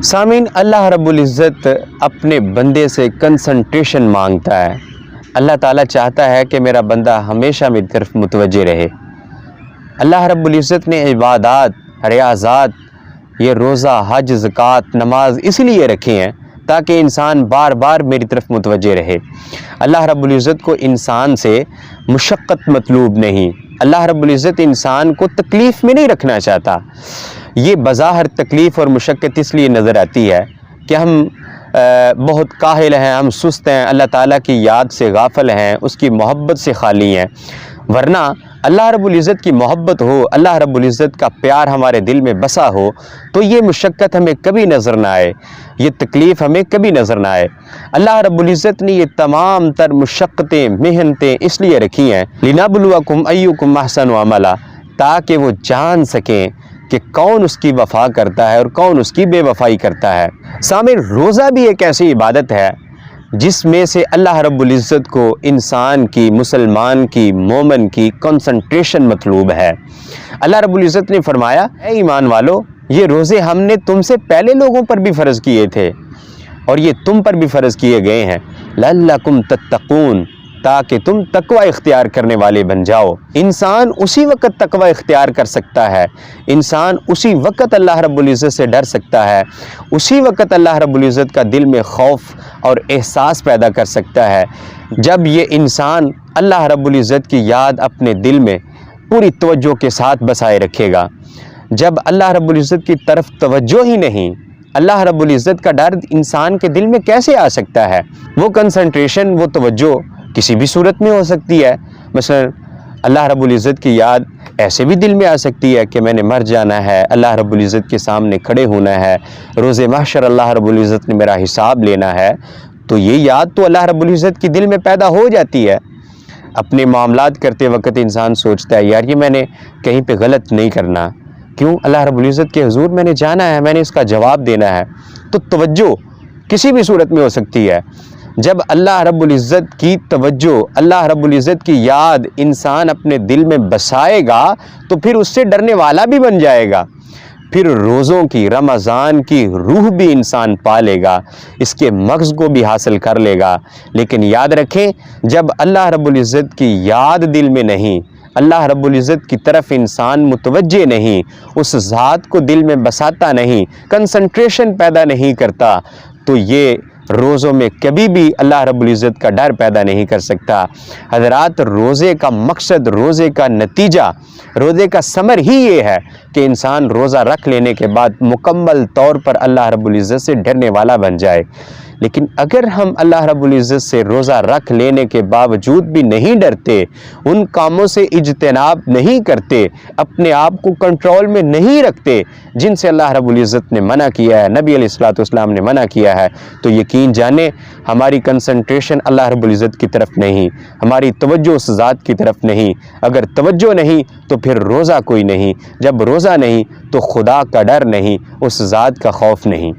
سامعین، اللہ رب العزت اپنے بندے سے کنسنٹریشن مانگتا ہے۔ اللہ تعالیٰ چاہتا ہے کہ میرا بندہ ہمیشہ میری طرف متوجہ رہے۔ اللہ رب العزت نے عبادات، ریاضات، یہ روزہ، حج، زکوٰۃ، نماز اس لیے رکھے ہیں تاکہ انسان بار بار میری طرف متوجہ رہے۔ اللہ رب العزت کو انسان سے مشقت مطلوب نہیں۔ اللہ رب العزت انسان کو تکلیف میں نہیں رکھنا چاہتا۔ یہ بظاہر تکلیف اور مشقت اس لیے نظر آتی ہے کہ ہم بہت کاہل ہیں، ہم سست ہیں، اللہ تعالیٰ کی یاد سے غافل ہیں، اس کی محبت سے خالی ہیں۔ ورنہ اللہ رب العزت کی محبت ہو، اللہ رب العزت کا پیار ہمارے دل میں بسا ہو تو یہ مشقت ہمیں کبھی نظر نہ آئے، یہ تکلیف ہمیں کبھی نظر نہ آئے۔ اللہ رب العزت نے یہ تمام تر مشقتیں، محنتیں اس لیے رکھی ہیں لِنَبْلُوَكُمْ أَيُّكُمْ أَحْسَنُ عَمَلًا، تاکہ وہ جان سکیں کہ کون اس کی وفا کرتا ہے اور کون اس کی بے وفائی کرتا ہے۔ سامعین، روزہ بھی ایک ایسی عبادت ہے جس میں سے اللہ رب العزت کو انسان کی، مسلمان کی، مومن کی کنسنٹریشن مطلوب ہے۔ اللہ رب العزت نے فرمایا، اے ایمان والو، یہ روزے ہم نے تم سے پہلے لوگوں پر بھی فرض کیے تھے اور یہ تم پر بھی فرض کیے گئے ہیں لَعَلَّكُمْ تَتَّقُونَ، تاکہ تم تقوی اختیار کرنے والے بن جاؤ۔ انسان اسی وقت تقوی اختیار کر سکتا ہے، انسان اسی وقت اللہ رب العزت سے ڈر سکتا ہے، اسی وقت اللہ رب العزت کا دل میں خوف اور احساس پیدا کر سکتا ہے جب یہ انسان اللہ رب العزت کی یاد اپنے دل میں پوری توجہ کے ساتھ بسائے رکھے گا۔ جب اللہ رب العزت کی طرف توجہ ہی نہیں، اللہ رب العزت کا ڈر انسان کے دل میں کیسے آ سکتا ہے؟ وہ کنسنٹریشن، وہ توجہ کسی بھی صورت میں ہو سکتی ہے۔ مثلا اللہ رب العزت کی یاد ایسے بھی دل میں آ سکتی ہے کہ میں نے مر جانا ہے، اللہ رب العزت کے سامنے کھڑے ہونا ہے، روز محشر اللہ رب العزت نے میرا حساب لینا ہے، تو یہ یاد تو اللہ رب العزت کی دل میں پیدا ہو جاتی ہے۔ اپنے معاملات کرتے وقت انسان سوچتا ہے، یار یہ میں نے کہیں پہ غلط نہیں کرنا، کیوں؟ اللہ رب العزت کے حضور میں نے جانا ہے، میں نے اس کا جواب دینا ہے۔ تو توجہ کسی بھی صورت میں ہو سکتی ہے۔ جب اللہ رب العزت کی توجہ، اللہ رب العزت کی یاد انسان اپنے دل میں بسائے گا تو پھر اس سے ڈرنے والا بھی بن جائے گا، پھر روزوں کی، رمضان کی روح بھی انسان پالے گا، اس کے مغز کو بھی حاصل کر لے گا۔ لیکن یاد رکھیں، جب اللہ رب العزت کی یاد دل میں نہیں، اللہ رب العزت کی طرف انسان متوجہ نہیں، اس ذات کو دل میں بساتا نہیں، کنسنٹریشن پیدا نہیں کرتا، تو یہ روزوں میں کبھی بھی اللہ رب العزت کا ڈر پیدا نہیں کر سکتا۔ حضرات، روزے کا مقصد، روزے کا نتیجہ، روزے کا ثمر ہی یہ ہے کہ انسان روزہ رکھ لینے کے بعد مکمل طور پر اللہ رب العزت سے ڈرنے والا بن جائے۔ لیکن اگر ہم اللہ رب العزت سے روزہ رکھ لینے کے باوجود بھی نہیں ڈرتے، ان کاموں سے اجتناب نہیں کرتے، اپنے آپ کو کنٹرول میں نہیں رکھتے جن سے اللہ رب العزت نے منع کیا ہے، نبی علیہ الصلوۃ والسلام نے منع کیا ہے، تو یقین جانیں ہماری کنسنٹریشن اللہ رب العزت کی طرف نہیں، ہماری توجہ اس ذات کی طرف نہیں۔ اگر توجہ نہیں تو پھر روزہ کوئی نہیں، جب روزہ نہیں تو خدا کا ڈر نہیں، اس ذات کا خوف نہیں۔